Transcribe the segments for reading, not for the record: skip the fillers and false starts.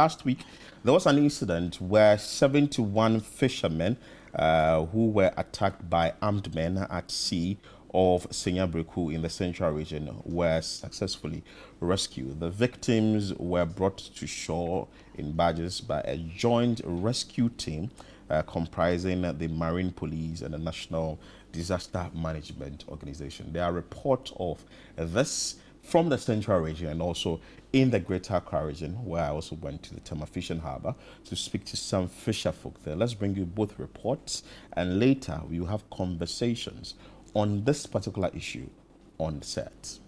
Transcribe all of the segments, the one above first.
Last week, there was an incident where 71 fishermen who were attacked by armed men at sea of Senyabreku in the central region were successfully rescued. The victims were brought to shore in barges by a joint rescue team comprising the Marine Police and the National Disaster Management Organization. There are reports of this from the central region and also in the Greater Accra region, where I also went to the Tema Fishing Harbour to speak to some fisher folk there. Let's bring you both reports, and later we will have conversations on this particular issue on set.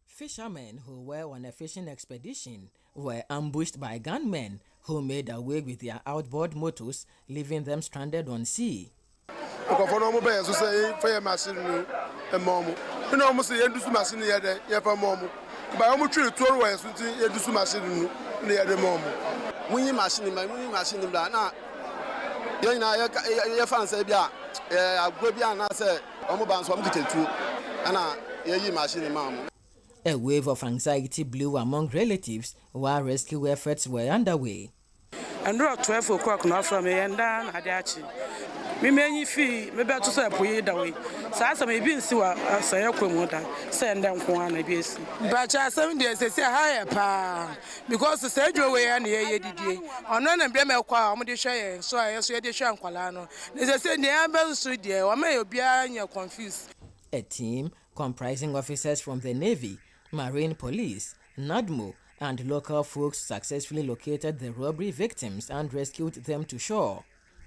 Fishermen who were on a fishing expedition were ambushed by gunmen who made away with their outboard motors, leaving them stranded on sea. A wave of anxiety blew among relatives while rescue efforts were underway. And around 12 o'clock now from me and down Adachi. Me many fee, maybe to say Puy that way. So I may be so I say a quimoda, send down one abuse. But I 7 days they say higher pa because the surgery way and the ADD or none and blame a quam the share, so I say the Shanqualano. They say the ambulance street there, or may be confused. A team comprising officers from the Navy, Marine Police, NADMO, and local folks successfully located the robbery victims and rescued them to shore.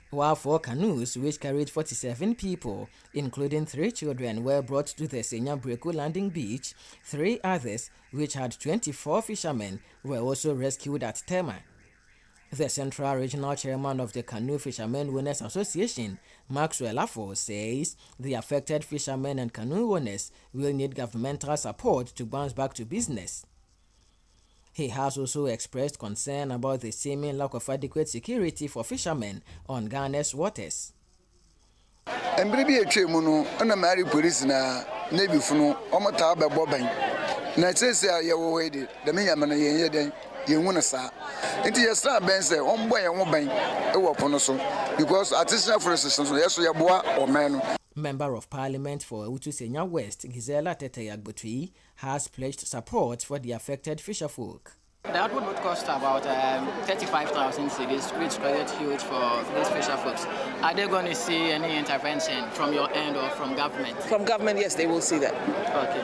While 4 canoes, which carried 47 people, including 3 children, were brought to the Senyabreku landing beach, 3 others, which had 24 fishermen, were also rescued at Tema. The Central Regional Chairman of the Canoe Fishermen Owners Association, Maxwell Afo, says the affected fishermen and canoe owners will need governmental support to bounce back to business. He has also expressed concern about the seeming lack of adequate security for fishermen on Ghana's waters. And maybe a chemuno, and a married police na Navy funo, Omata Bobbing. Nates ya waited, the Miyaman Yeden, Yunasa. Into your star bands, one boy and one bank, a weapon because artisanal for assistance, yes, your boy or man. Member of Parliament for Utu Senya West, Gisela Teteyagbutui, has pledged support for the affected fisherfolk. The output would cost about 35,000 cedis, which is quite huge for these fisherfolks. Are they going to see any intervention from your end or from government? From government, yes, they will see that. Okay.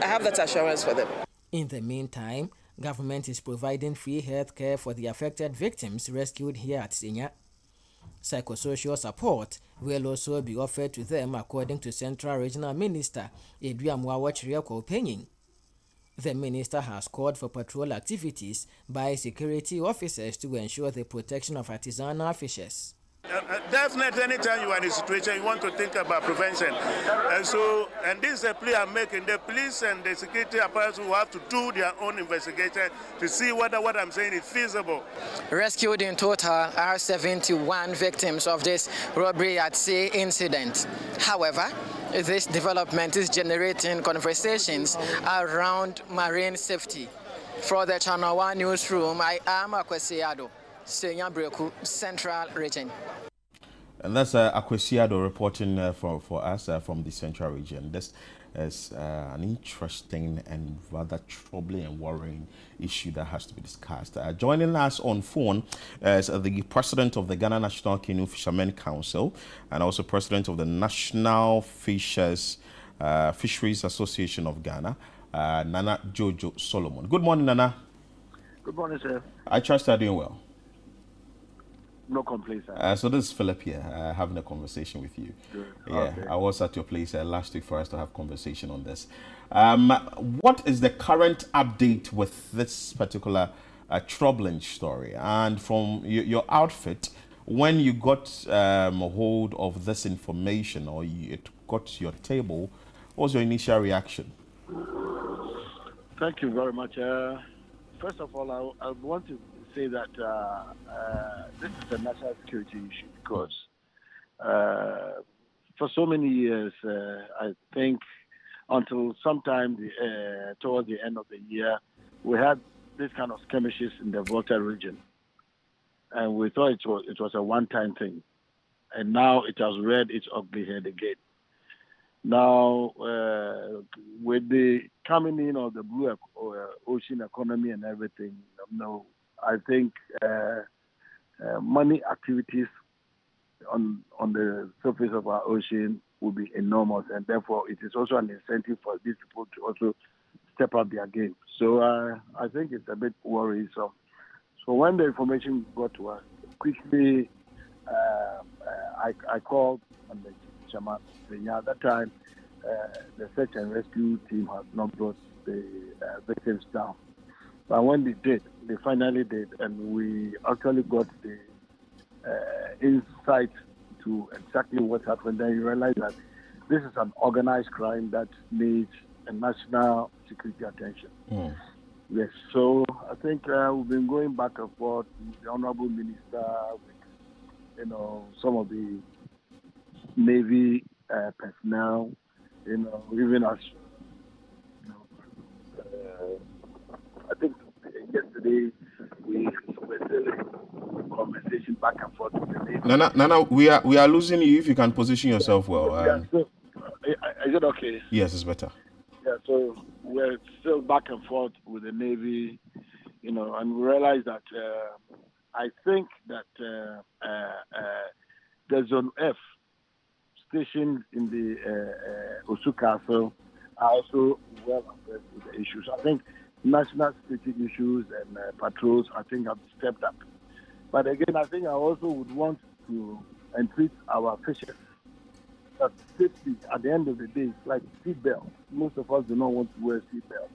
I have that assurance for them. In the meantime, government is providing free health care for the affected victims rescued here at Senya. Psychosocial support will also be offered to them, according to Central Regional Minister Adrian Mwawachiriako. The minister has called for patrol activities by security officers to ensure the protection of artisanal fishers. Definitely, anytime you are in a situation, you want to think about prevention. And this is a plea I'm making. The police and the security apparatus will have to do their own investigation to see whether what I'm saying is feasible. Rescued in total are 71 victims of this robbery at sea incident. However, this development is generating conversations around marine safety. For the ChannelOne newsroom, I am Akwesiado, Senyabreku, Central Region. And that's Akwesiado reporting for us from the Central Region. This is an interesting and rather troubling and worrying issue that has to be discussed. Joining us on phone is the president of the Ghana National Canoe Fishermen Council and also president of the National Fisheries Association of Ghana, Nana Jojo Solomon. Good morning, Nana. Good morning, sir. I trust you're doing well. No complaints, sir. So this is Philip here, having a conversation with you. Good. Yeah, Okay. I was at your place last week for us to have conversation on this. What is the current update with this particular troubling story? And from your outfit, when you got hold of this information or it got to your table, what was your initial reaction? Thank you very much. First of all, I want to say that this is a national security issue because for so many years, I think until sometime towards the end of the year, we had this kind of skirmishes in the Volta region, and we thought it was a one-time thing, and now it has reared its ugly head again. Now, with the coming in of the blue ocean economy and everything, I think money activities on the surface of our ocean will be enormous, and therefore it is also an incentive for these people to also step up their game. So I think it's a bit worrisome. So when the information got to us, quickly I called on the chairman. At that time, the search and rescue team had not brought the victims down. But when they finally did, and we actually got the insight to exactly what happened, then you realize that this is an organized crime that needs a national security attention. Yes, so I think we've been going back and forth with the Honorable Minister, with some of the Navy personnel, even as I think yesterday we were still in conversation back and forth with the Navy. Nana, we are losing you. If you can position yourself well. So, is it okay? Yes, it's better. Yeah, so we're still back and forth with the Navy, and we realize that I think that the Zone F stationed in the Osu Castle are also well addressed with the issues. I think national security issues and patrols, I think, have stepped up. But again, I think I also would want to entreat our fishers that safety at the end of the day is like seatbelt. Most of us do not want to wear seatbelt.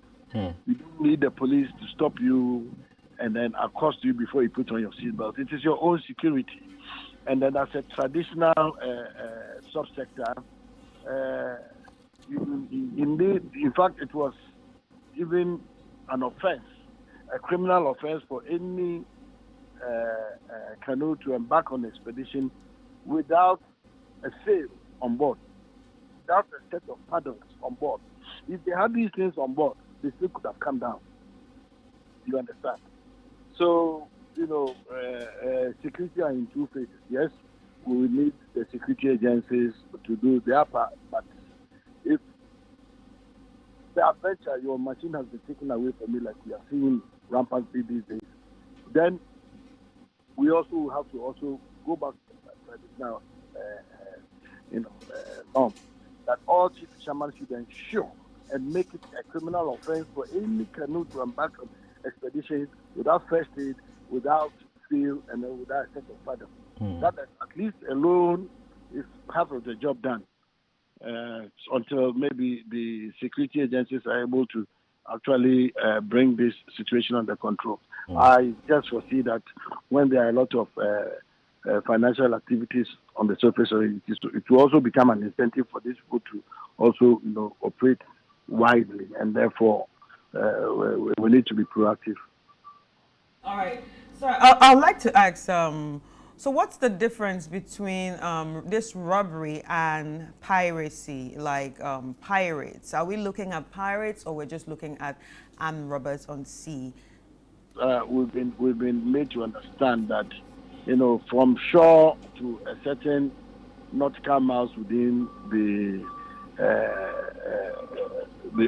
You don't need the police to stop you and then accost you before you put on your seatbelt. It is your own security. And then as a traditional subsector, in fact, it was even an offense, a criminal offense for any canoe to embark on expedition without a sail on board, without a set of paddles on board. If they had these things on board, they still could have come down. You understand? So, security are in two phases. Yes, we will need the security agencies to do their part, but if the adventure, your machine has been taken away from me, like we are seeing rampantly these days, then we also have to also go back to the traditional norm that all chief fishermen should ensure and make it a criminal offense for any canoe to embark on expeditions without first aid, without seal, and then without a set of paddle. That at least alone is half of the job done. Until maybe the security agencies are able to actually bring this situation under control. I just foresee that when there are a lot of financial activities on the surface of it will also become an incentive for these people to also, operate widely, and therefore we need to be proactive. All right. So I'd like to ask, so what's the difference between this robbery and piracy, like pirates? Are we looking at pirates or we're just looking at armed robbers on sea? We've been made to understand that, from shore to a certain nautical miles within the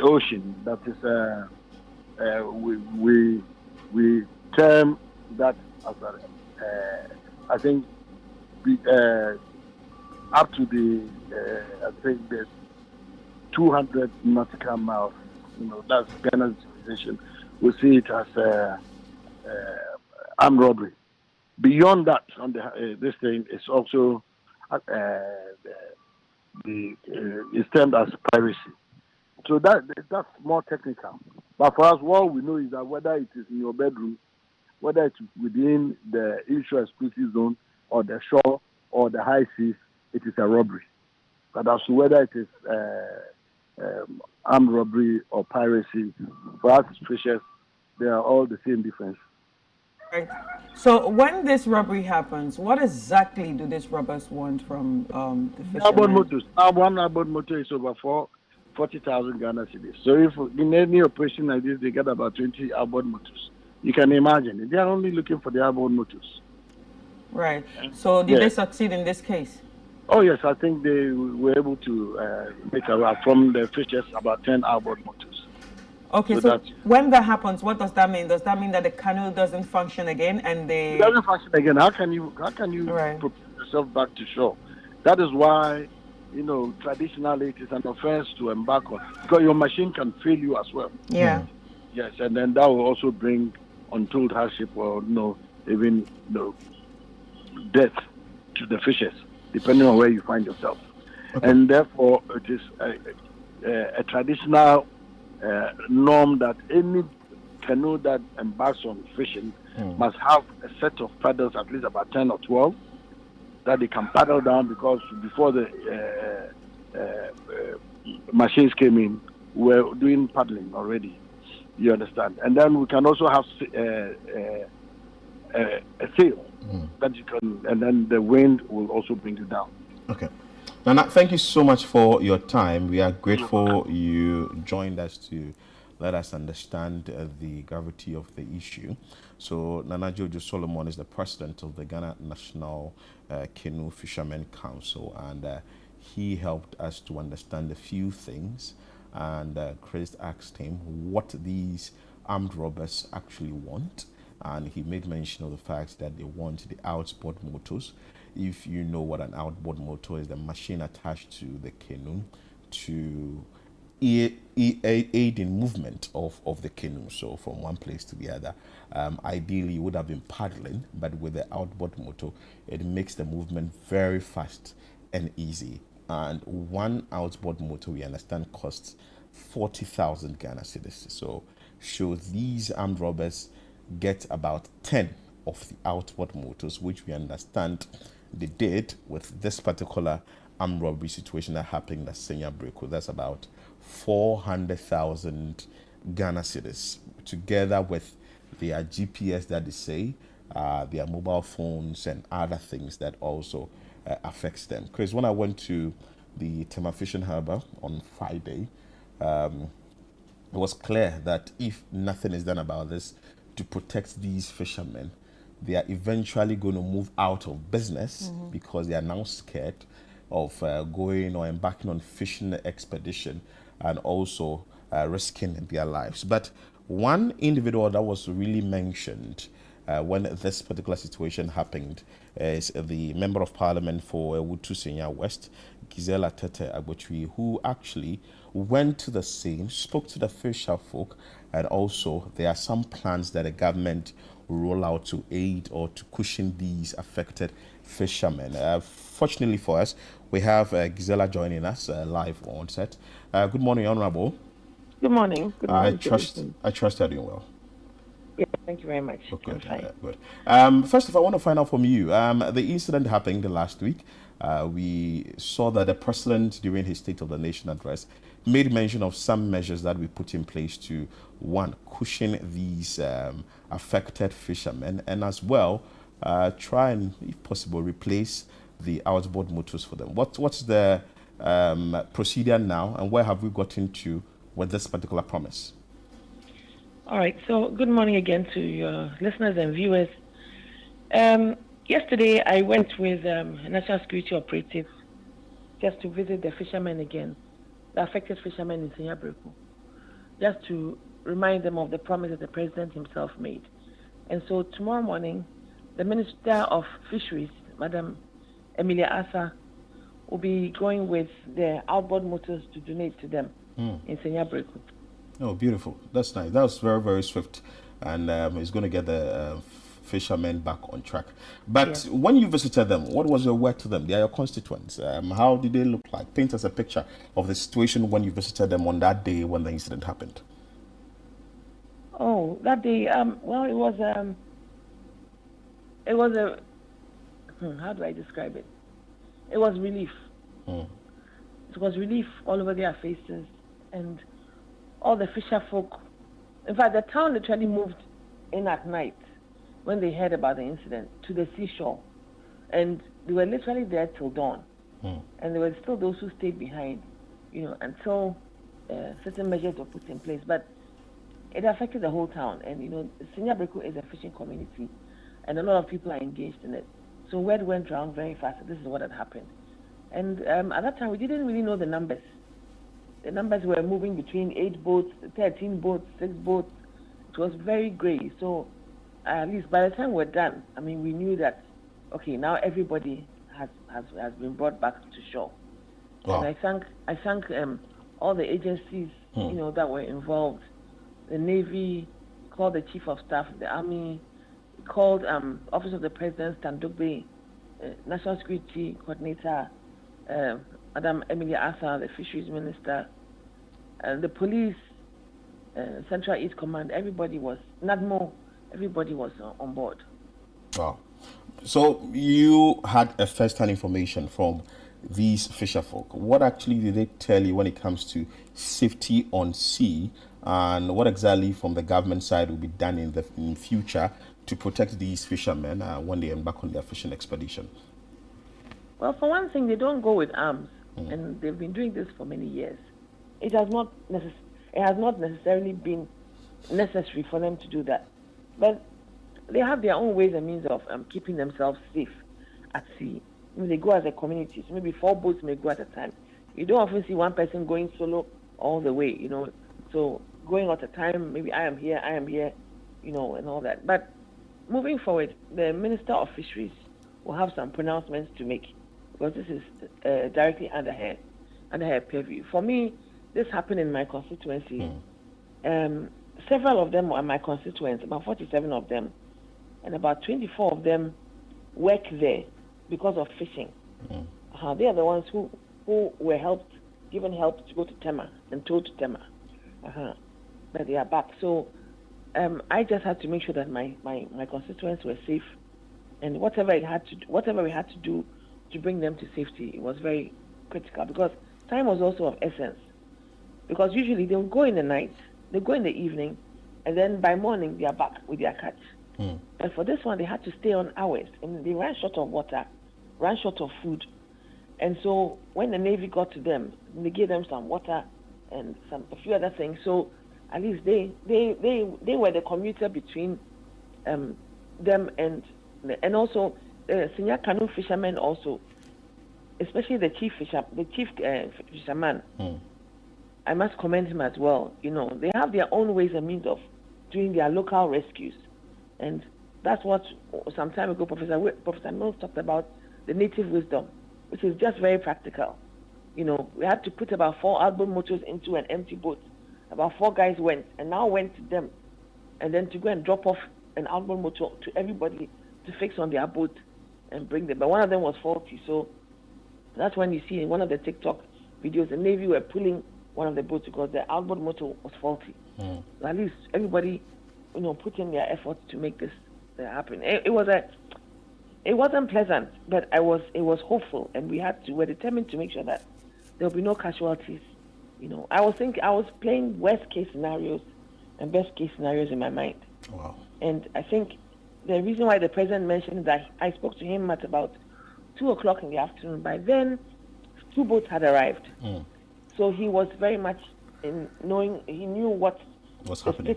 ocean, that is, we term that as I think up to the I think the 200 nautical miles. That's Ghana's civilization. We see it as armed robbery. Beyond that, on this thing is also it's termed as piracy. So that's more technical. But for us, what we know is that whether it is in your bedroom, whether it's within the inshore exclusive zone or the shore or the high seas, it is a robbery. But as to whether it is armed robbery or piracy, for us fishers, they are all the same difference. Right. So when this robbery happens, what exactly do these robbers want from the fishermen? Outboard motors. One outboard motor is over 40,000 Ghana cedis. So if in any operation like this, they get about 20 outboard motors. You can imagine. They are only looking for the outboard motors. Right. So did they succeed in this case? Oh, yes. I think they were able to make from the fishes about 10 outboard motors. Okay, so when that happens, what does that mean? Does that mean that the canoe doesn't function again and it doesn't function again? How can you propel yourself back to shore? That is why, traditionally it is an offense to embark on, because your machine can fail you as well. Yeah. Yes, and then that will also bring untold hardship or even death to the fishes, depending on where you find yourself. Okay. And therefore, it is a traditional norm that any canoe that embarks on fishing must have a set of paddles, at least about 10 or 12, that they can paddle down, because before the machines came in, we were doing paddling already. You understand? And then we can also have a sail that you can, and then the wind will also bring it down. Okay. Nana, thank you so much for your time. We are grateful you joined us to let us understand the gravity of the issue. So Nana Jojo Solomon is the president of the Ghana National Canoe Fishermen Council, and he helped us to understand a few things. And Chris asked him what these armed robbers actually want, and he made mention of the fact that they want the outboard motors. If you know what an outboard motor is, the machine attached to the canoe to aid in movement of the canoe, so from one place to the other. Ideally, you would have been paddling, but with the outboard motor, it makes the movement very fast and easy. And one outboard motor, we understand, costs 40,000 Ghana cedis. So these armed robbers get about 10 of the outboard motors, which we understand they did with this particular armed robbery situation that happened at Senya Breko. That's about 400,000 Ghana cedis, together with their GPS that they say, their mobile phones and other things that also affects them. Chris, when I went to the Tema Fishing Harbour on Friday, it was clear that if nothing is done about this to protect these fishermen, they are eventually going to move out of business because they are now scared of going or embarking on fishing expedition and also risking their lives. But one individual that was really mentioned when this particular situation happened is the Member of Parliament for Wutu Senya West, Gisela Tete Agbochui, who actually went to the scene, spoke to the fisher folk, and also there are some plans that the government will roll out to aid or to cushion these affected fishermen. Fortunately for us, we have Gisela joining us live on set. Good morning, Honorable. Good morning. Good morning. I trust you're doing well. Yeah, thank you very much. Okay, good. First of all, I want to find out from you. The incident happened last week. We saw that the president, during his State of the Nation address, made mention of some measures that we put in place to, one, cushion these affected fishermen, and as well try and, if possible, replace the outboard motors for them. What's the procedure now, and where have we gotten to with this particular promise? All right. So good morning again to your listeners and viewers. Yesterday, I went with a national security operative just to visit the fishermen again, the affected fishermen in Senya Breko, just to remind them of the promise that the president himself made. And so tomorrow morning, the Minister of Fisheries, Madam Emilia Asa, will be going with the outboard motors to donate to them in Senya Breko. Oh, beautiful. That's nice. That was very, very swift. And it's going to get the fishermen back on track. But when you visited them, what was your word to them? They are your constituents. How did they look like? Paint us a picture of the situation when you visited them on that day when the incident happened. Oh, that day, well, it was a, how do I describe it? It was relief. It was relief all over their faces, and all the fisher folk. In fact, the town literally moved in at night when they heard about the incident to the seashore, and they were literally there till dawn. And there were still those who stayed behind, until certain measures were put in place. But it affected the whole town. And Senior Breku is a fishing community, and a lot of people are engaged in it. So word went round very fast. This is what had happened. And at that time, we didn't really know the numbers. The numbers were moving between 8 boats, 13 boats, 6 boats. It was very gray. So at least by the time we're done, I mean, we knew that, okay, now everybody has been brought back to shore. Wow. And I thank all the agencies, that were involved. The Navy, called the Chief of Staff, the Army, called Office of the President, Standugbe, National Security Coordinator, Madam Emilia Asa, the Fisheries Minister, the police, Central East Command, everybody was, NADMO, everybody was on board. Wow. So you had a first-hand information from these fisherfolk. What actually did they tell you when it comes to safety on sea, and what exactly from the government side will be done in future to protect these fishermen when they embark on their fishing expedition? Well, for one thing, they don't go with arms, and they've been doing this for many years. It has not necessarily been necessary for them to do that, but they have their own ways and means of keeping themselves safe at sea. When they go as a community, so maybe 4 boats may go at a time. You don't often see one person going solo all the way, So going at a time, maybe I am here, and all that. But moving forward, the Minister of Fisheries will have some pronouncements to make, because this is directly under her purview. For me, this happened in my constituency. Several of them are my constituents, about 47 of them, and about 24 of them work there because of fishing. They are the ones who were given help to go to Tema and told to Tema. But they are back. So I just had to make sure that my constituents were safe, and whatever we had to do to bring them to safety, it was very critical, because time was also of essence. Because usually they will go in the night, they go in the evening, and then by morning they are back with their catch. But for this one, they had to stay on hours, and they ran short of water, ran short of food. And so when the Navy got to them, they gave them some water and a few other things. So at least they were the commuter between them and also senior canoe fishermen also, especially the chief fisherman. I must commend him as well. They have their own ways and means of doing their local rescues, and that's what some time ago Professor Mills talked about, the native wisdom, which is just very practical. We had to put about 4 outboard motors into an empty boat. About 4 guys went to them, and then to go and drop off an outboard motor to everybody to fix on their boat and bring them. But one of them was faulty, so that's when you see in one of the TikTok videos, the Navy were pulling one of the boats because the outboard motor was faulty. So at least everybody, put in their efforts to make this happen. It wasn't pleasant, but it was hopeful, and we're determined to make sure that there will be no casualties. I was playing worst case scenarios and best case scenarios in my mind. Wow. And I think the reason why the president mentioned that, I spoke to him at about 2:00 in the afternoon. By then, 2 boats had arrived. So he was very much he knew what was happening.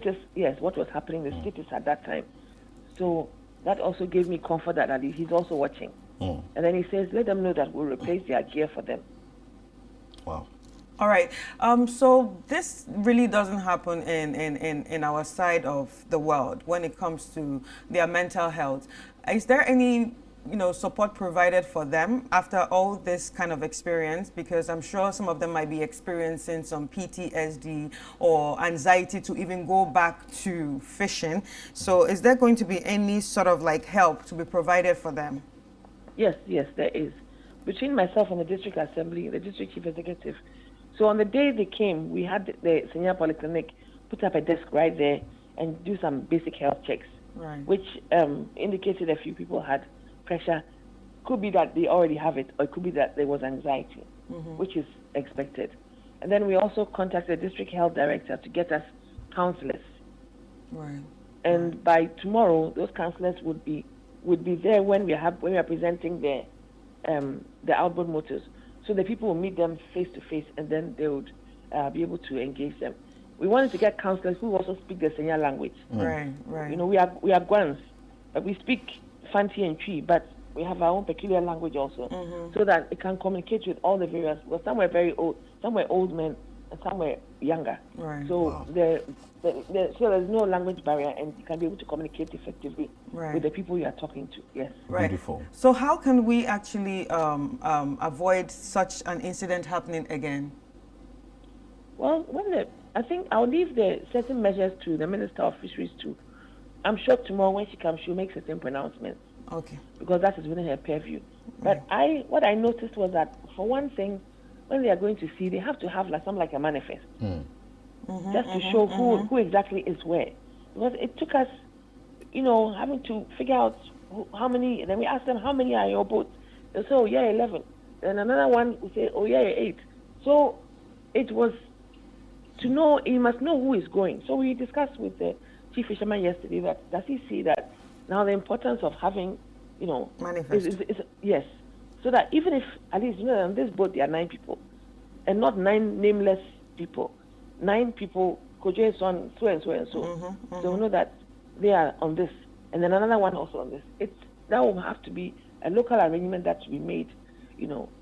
What was happening, the status at that time. So that also gave me comfort that he's also watching. And then he says, let them know that we'll replace their gear for them. Wow. All right. So this really doesn't happen in our side of the world when it comes to their mental health. Is there any support provided for them after all this kind of experience? Because I'm sure some of them might be experiencing some PTSD or anxiety to even go back to fishing. So is there going to be any sort of help to be provided for them? Yes, there is. Between myself and the district assembly, the district chief executive. So on the day they came, we had the senior polyclinic put up a desk right there and do some basic health checks, which indicated a few people had pressure. Could be that they already have it, or it could be that there was anxiety, which is expected. And then we also contacted the district health director to get us counselors. Right. And by tomorrow, those counselors would be there when we are presenting the outboard motors. So the people will meet them face to face, and then they would be able to engage them. we wanted to get counselors who also speak the Senya language. Right. You know, we are Guans, but we speak Fanti and Tree, but we have our own peculiar language also, so that it can communicate with all the various. Well, some were very old, some were old men, and some were younger. Right. So so there's no language barrier, and you can be able to communicate effectively with the people you are talking to. Yes. Right. Beautiful. So how can we actually avoid such an incident happening again? Well, I think I'll leave the certain measures to the Minister of Fisheries too. I'm sure tomorrow when she comes, she'll make certain pronouncements. Okay. Because that is within her purview. But what I noticed was that, for one thing, when they are going to see, they have to have like a manifest, just to show who exactly is where. Because it took us, having to figure out how many. And then we asked them, how many are your boats? They say, oh yeah, 11. Then another one will say, oh yeah, 8. So it was to know. You must know who is going. So we discussed with the chief fisherman yesterday that does he see that now the importance of having, manifest. Yes, so that even if at least on this boat there are 9 people, and not 9 nameless people, 9 people, Kojo is on so and so and so. So we know that they are on this, and then another one also on this. That will have to be a local arrangement that to be made,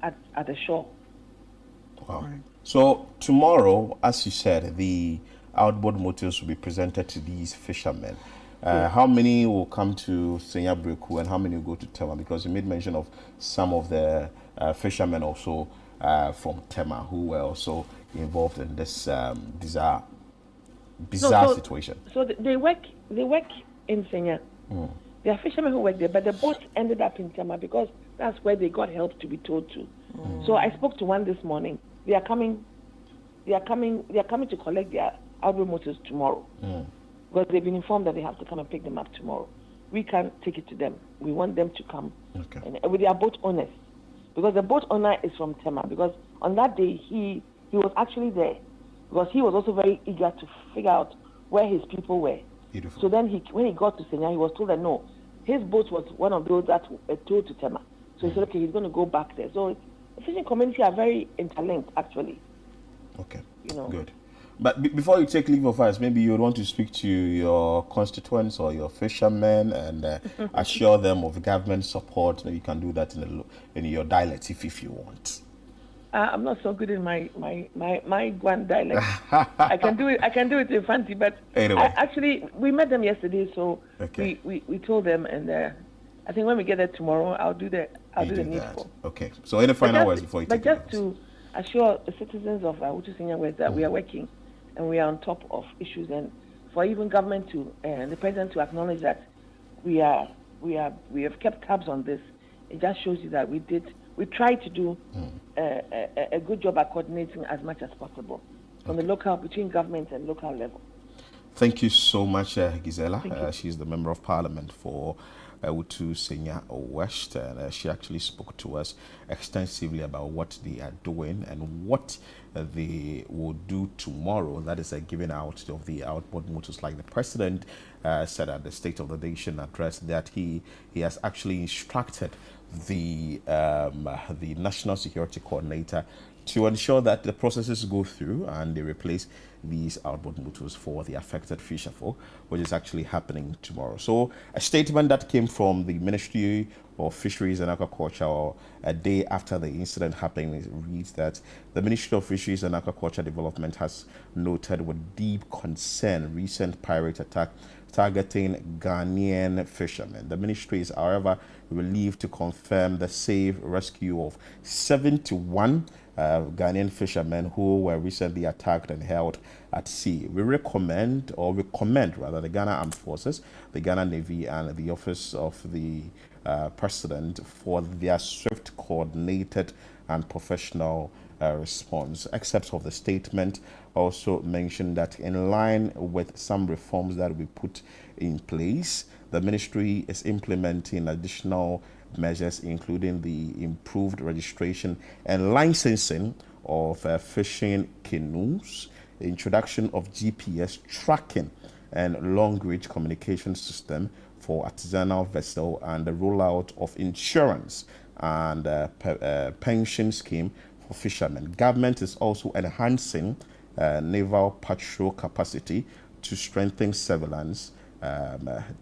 at the shore. Wow. Right. So tomorrow, as you said, the outboard motors will be presented to these fishermen. How many will come to Senya Breku and how many will go to Tema? Because you made mention of some of the fishermen also from Tema who were also involved in this bizarre situation. So they work in Senya. There are fishermen who work there, but the boat ended up in Tema because that's where they got help to be told to. So I spoke to one this morning. They are coming to collect their outboard motors tomorrow. Because they've been informed that they have to come and pick them up tomorrow. We can't take it to them. We want them to come and with their boat owners. Because the boat owner is from Tema. Because on that day, he was actually there. Because he was also very eager to figure out where his people were. Beautiful. So then when he got to Senya, he was told that no, his boat was one of those that were told to Tema. So he said, okay, he's going to go back there. So the fishing community are very interlinked, actually. Okay, good. But before you take leave of us, maybe you would want to speak to your constituents or your fishermen and assure them of government support. Maybe you can do that in your dialect if you want. I'm not so good in my Guan dialect. I can do it in Fanti, but anyway. We met them yesterday, so we told them, and I think when we get there tomorrow, I'll do the needful. Okay. So any final words before you take leave? But just to assure the citizens of Utu Senya West that we are working. And we are on top of issues, and for even government and the president to acknowledge that we have kept tabs on this, it just shows you that we tried to do a good job at coordinating as much as possible from the local, between government and local level. Thank you so much, Gisela. She's the member of parliament for Utu Senya West, and she actually spoke to us extensively about what they are doing and what they will do tomorrow. That is a giving out of the outboard motors, like the president said at the State of the Nation address, that he has actually instructed the National Security Coordinator to ensure that the processes go through and they replace these outboard motors for the affected fisherfolk, which is actually happening tomorrow. So a statement that came from the Ministry of Fisheries and Aquaculture a day after the incident happening reads that the Ministry of Fisheries and Aquaculture Development has noted with deep concern recent pirate attack targeting Ghanaian fishermen. The ministry is, however, relieved to confirm the safe rescue of 71 Ghanaian fishermen who were recently attacked and held at sea. We recommend the Ghana Armed Forces, the Ghana Navy, and the Office of the President for their swift, coordinated, and professional response. Excerpts of the statement also mentioned that in line with some reforms that we put in place, the ministry is implementing additional measures, including the improved registration and licensing of fishing canoes, introduction of GPS tracking and long-range communication system for artisanal vessel, and the rollout of insurance and pension scheme for fishermen. Government is also enhancing naval patrol capacity to strengthen surveillance,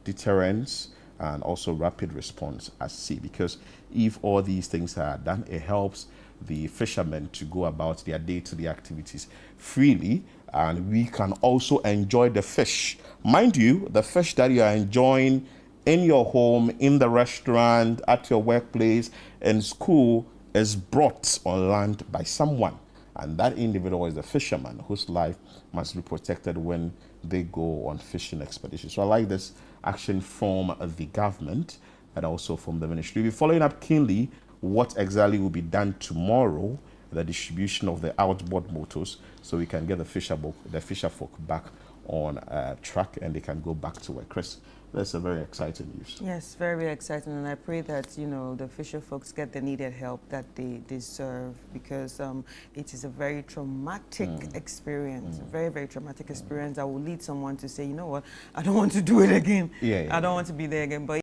deterrence, and also rapid response at sea. Because if all these things are done, it helps the fishermen to go about their day-to-day activities freely, and we can also enjoy the fish. Mind you, the fish that you are enjoying in your home, in the restaurant, at your workplace, in school is brought on land by someone. And that individual is the fisherman whose life must be protected when they go on fishing expeditions. So I like this action from the government and also from the ministry. We'll be following up keenly what exactly will be done tomorrow, the distribution of the outboard motors, so we can get the fisher folk back on track and they can go back to work. Chris, that's a very exciting news. Yes, very exciting, and I pray that, you know, the fisher folks get the needed help that they deserve, because it is a very traumatic experience, very, very traumatic experience that will lead someone to say, you know what, I don't want to do it again. I don't want to be there again. But